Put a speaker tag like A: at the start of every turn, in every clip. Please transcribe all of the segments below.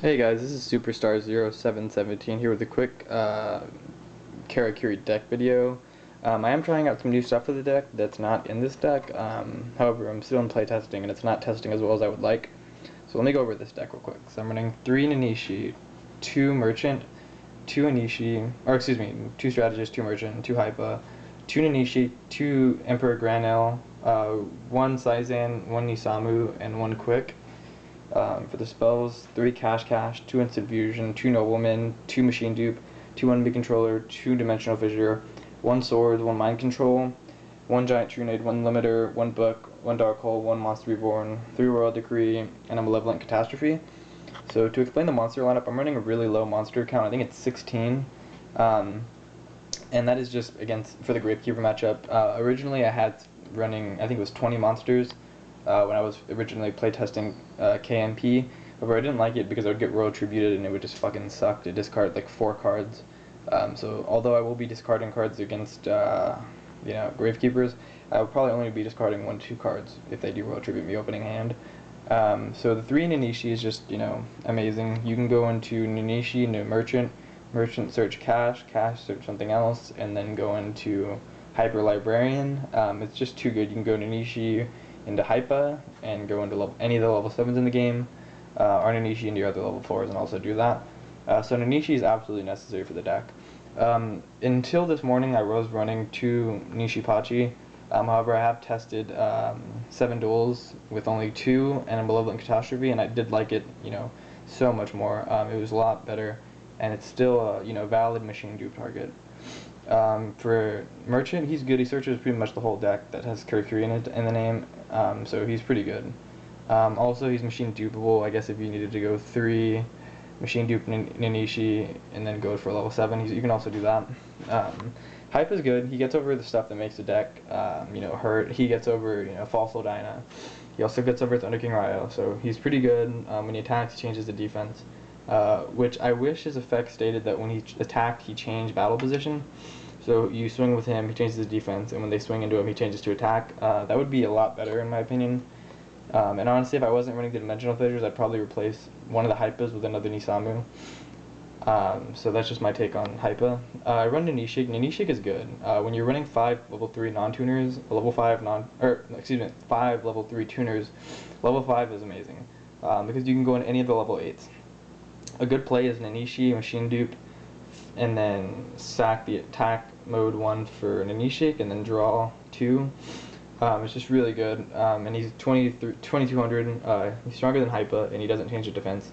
A: Hey guys, this is Superstar0717 here with a quick Karakuri deck video. I am trying out some new stuff for the deck that's not in this deck. However, I'm still in playtesting and it's not testing as well as I would like. So let me go over this deck real quick. So I'm running 3 Ninishi, 2 Merchant, 2 Anishi, or excuse me, 2 Strategist, 2 Merchant, 2 Haipa, 2 Ninishi, 2 Emperor Granel, 1 Saizan, 1 Nisamu, and 1 Kuick. For the spells, 3 Cash, 2 Instant Fusion, 2 Nobleman, 2 Machine Dupe, 2 Enemy Controller, 2 Dimensional Fissure, 1 Sword, 1 Mind Control, 1 Giant Trunade, 1 Limiter, 1 Book, 1 Dark Hole, 1 Monster Reborn, 3 Royal Decree, and a Malevolent Catastrophe. So to explain the monster lineup, I'm running a really low monster count. I think it's 16. And that is just against for the Gravekeeper matchup. Originally I had running, I think it was 20 monsters. When I was originally playtesting KMP, however I didn't like it because I would get Royal Tributed and it would just fucking suck to discard like 4 cards. So although I will be discarding cards against Gravekeepers, I will probably only be discarding 1-2 cards if they do Royal Tribute me opening hand. So the 3 Ninishi is just amazing. You can go into Ninishi into Merchant search Cash search something else, and then go into Hyper Librarian. It's just too good. You can go Ninishi into Haipa and go into any of the level 7s in the game, or Ninishi into your other level 4s and also do that. So Ninishi is absolutely necessary for the deck. Until this morning I was running 2 Nishipachi. However, I have tested 7 duels with only 2 and a Malevolent Catastrophe, and I did like it, so much more. It was a lot better, and it's still a valid machine dupe target. For Merchant, he's good. He searches pretty much the whole deck that has Karakuri in the name, so he's pretty good. Also, he's machine dupeable. I guess if you needed to go 3 machine dupe Ninishi and then go for level 7, you can also do that. Hype is good. He gets over the stuff that makes the deck, hurt. He gets over, False Lodina. He also gets over Thunder King Ryo, so he's pretty good. When he attacks, he changes the defense. Which I wish his effect stated that when he attacked, he changed battle position. So you swing with him, he changes his defense, and when they swing into him, he changes to attack. That would be a lot better in my opinion. And honestly, if I wasn't running the Dimensional Fissures, I'd probably replace one of the Haipas with another Nisamu. So that's just my take on Haipa. I run Nanishick. Nanishick is good. When you're running 5 level 3 non-tuners, level 5 5 level 3 tuners, level 5 is amazing. Because you can go in any of the level 8s. A good play is Ninishi, Machine Dupe, and then sack the attack mode 1 for Nanishick, and then draw 2. It's just really good, and he's 2200. He's stronger than Haipa, and he doesn't change the defense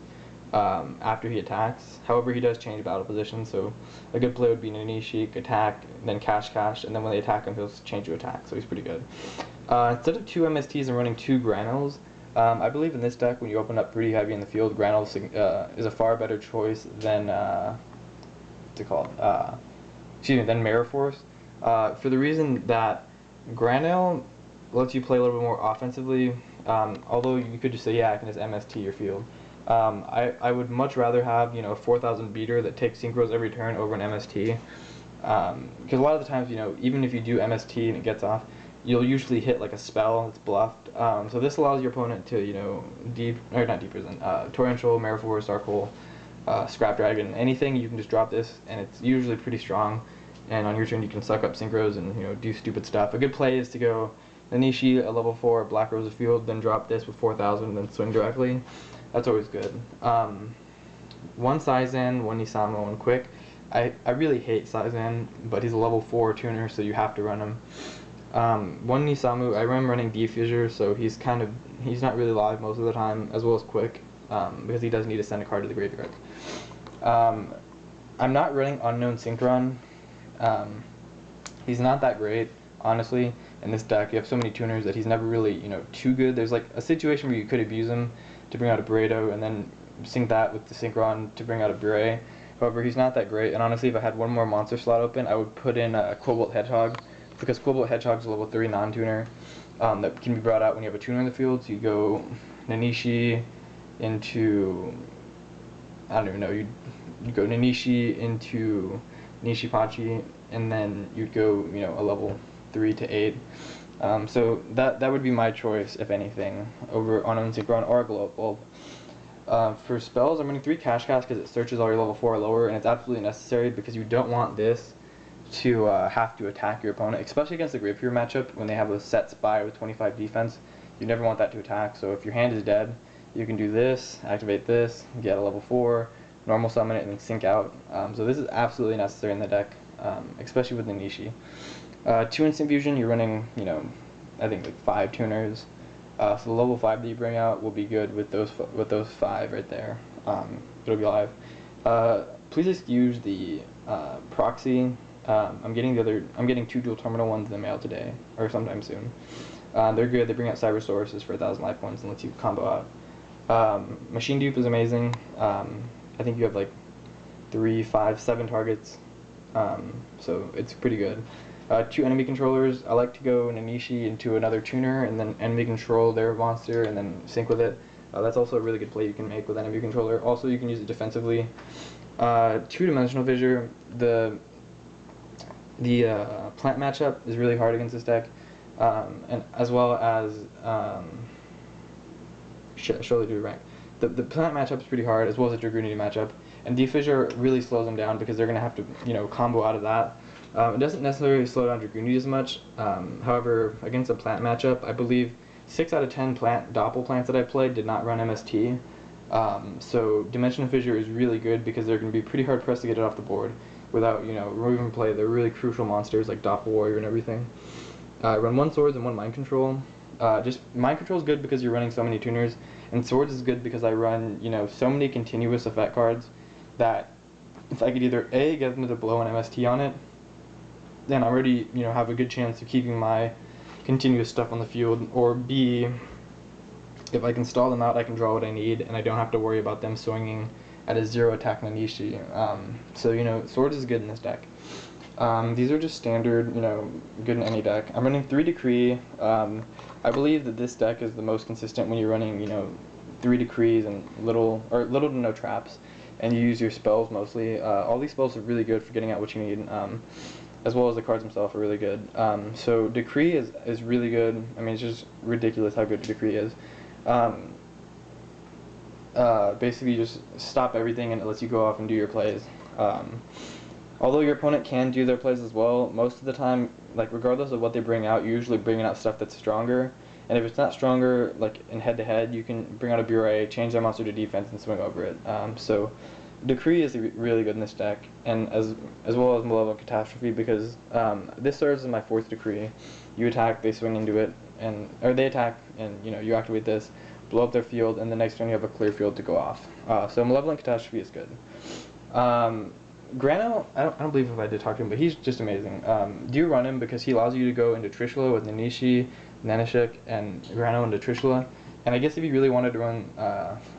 A: after he attacks. However, he does change battle position, so a good play would be Ninishi, attack, then cash, and then when they attack him, he'll change to attack, so he's pretty good. Instead of 2 MSTs, I'm running 2 Granels. I believe in this deck, when you open up pretty heavy in the field, Granel is a far better choice than than Mirror Force. For the reason that Granel lets you play a little bit more offensively. Although you could just say, yeah, I can just MST your field. I would much rather have a 4000 beater that takes synchros every turn over an MST. Because a lot of the times, even if you do MST and it gets off, you'll usually hit like a spell that's bluffed. So this allows your opponent to, Torrential, Mirror Force, Dark Hole, Scrap Dragon, anything, you can just drop this, and it's usually pretty strong. And on your turn, you can suck up synchros and do stupid stuff. A good play is to go Ninishi, a level 4, Black Rose of Field, then drop this with 4000, and then swing directly. That's always good. 1 Saizan, 1 Nisamu, 1 Kuick. I really hate Saizan, but he's a level 4 tuner, so you have to run him. 1 Nisamu, I am running D-Fissure, so he's not really live most of the time, as well as Kuick, because he does need to send a card to the graveyard. I'm not running Unknown Synchron. He's not that great, honestly, in this deck. You have so many tuners that he's never really, too good. There's like a situation where you could abuse him to bring out a Burrito, and then sync that with the Synchron to bring out a Bure. However, he's not that great, and honestly, if I had one more monster slot open, I would put in a Cobalt Hedgehog, because Cobalt Hedgehog's a level 3 non-tuner that can be brought out when you have a tuner in the field. So you go Ninishi into, I don't even know, you go Ninishi into Nishipachi, and then you'd go, a level 3 to 8. So that would be my choice, if anything, over Unknown Synchron or a Glow Up Bulb. For spells, I'm running 3 Cash Cast because it searches all your level 4 or lower, and it's absolutely necessary because you don't want this to have to attack your opponent, especially against the Rapier matchup when they have a set spy with 25 defense. You never want that to attack, so if your hand is dead, you can do this, activate this, get a level 4, normal summon it, and then sync out. So this is absolutely necessary in the deck, especially with Ninishi. 2 Instant Fusion, you're running, I think like 5 tuners. So the level 5 that you bring out will be good with those 5 right there. It'll be live. Please excuse the proxy. I'm getting 2 dual terminal ones in the mail today, or sometime soon. They're good. They bring out Cyber Sources for 1,000 life points and lets you combo out. Machine Dupe is amazing. I think you have like 3, 5, 7 targets, so it's pretty good. 2 enemy controllers. I like to go Ninishi into another tuner and then enemy control their monster and then sync with it. That's also a really good play you can make with enemy controller. Also, you can use it defensively. 2 Dimensional Fissure. The plant matchup is really hard against this deck, and as well as surely do rank. The plant matchup is pretty hard, as well as the Dragoonity matchup, and Defissure really slows them down because they're gonna have to combo out of that. It doesn't necessarily slow down Dragoonity as much. However, against a plant matchup, I believe 6 out of 10 Doppel plants that I played did not run MST. So Dimensional Fissure is really good because they're going to be pretty hard pressed to get it off the board without removing play the really crucial monsters like Doppel Warrior and everything. I run 1 Swords and 1 Mind Control. Just Mind Control is good because you're running so many tuners, and Swords is good because I run so many continuous effect cards that if I could either A, get them to blow an MST on it, then I already have a good chance of keeping my continuous stuff on the field, or B, if I can stall them out, I can draw what I need, and I don't have to worry about them swinging at a 0 attack Nanishi. So Swords is good in this deck. These are just standard, good in any deck. I'm running 3 Decree. I believe that this deck is the most consistent when you're running, 3 Decrees and little to no traps, and you use your spells mostly. All these spells are really good for getting out what you need. As well as the cards themselves are really good. So Decree is really good. I mean, it's just ridiculous how good Decree is. Basically, you just stop everything and it lets you go off and do your plays. Although your opponent can do their plays as well, most of the time, like regardless of what they bring out, you're usually bringing out stuff that's stronger. And if it's not stronger, like in head-to-head, you can bring out a Bureau, change their monster to defense, and swing over it. So Decree is really good in this deck, and as well as Malevolent Catastrophe, because this serves as my 4th Decree. You attack, they swing into it, or they attack, and you activate this, blow up their field, and the next turn you have a clear field to go off. So Malevolent Catastrophe is good. Granel, I don't believe if I did talk to him, but he's just amazing. Do you run him because he allows you to go into Trishula with Ninishi, Nanishick, and Granel into Trishula, and I guess if you really wanted to run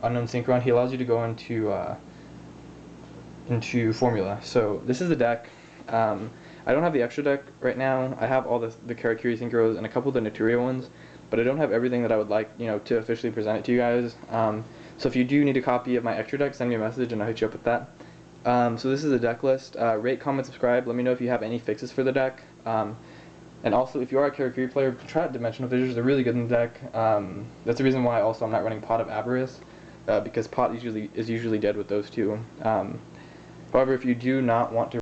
A: Unknown Synchron, he allows you to go into Formula. So this is the deck. I don't have the extra deck right now. I have all the Karakuri Synchros and a couple of the Naturia ones, but I don't have everything that I would like, to officially present it to you guys. So if you do need a copy of my extra deck, send me a message and I'll hit you up with that. So this is the deck list. Rate, comment, subscribe. Let me know if you have any fixes for the deck. And also, if you are a Karakuri player, try out Dimensional Fissures. They're really good in the deck. That's the reason why also I'm not running Pot of Avarice, because Pot is usually dead with those two. However, if you do not want to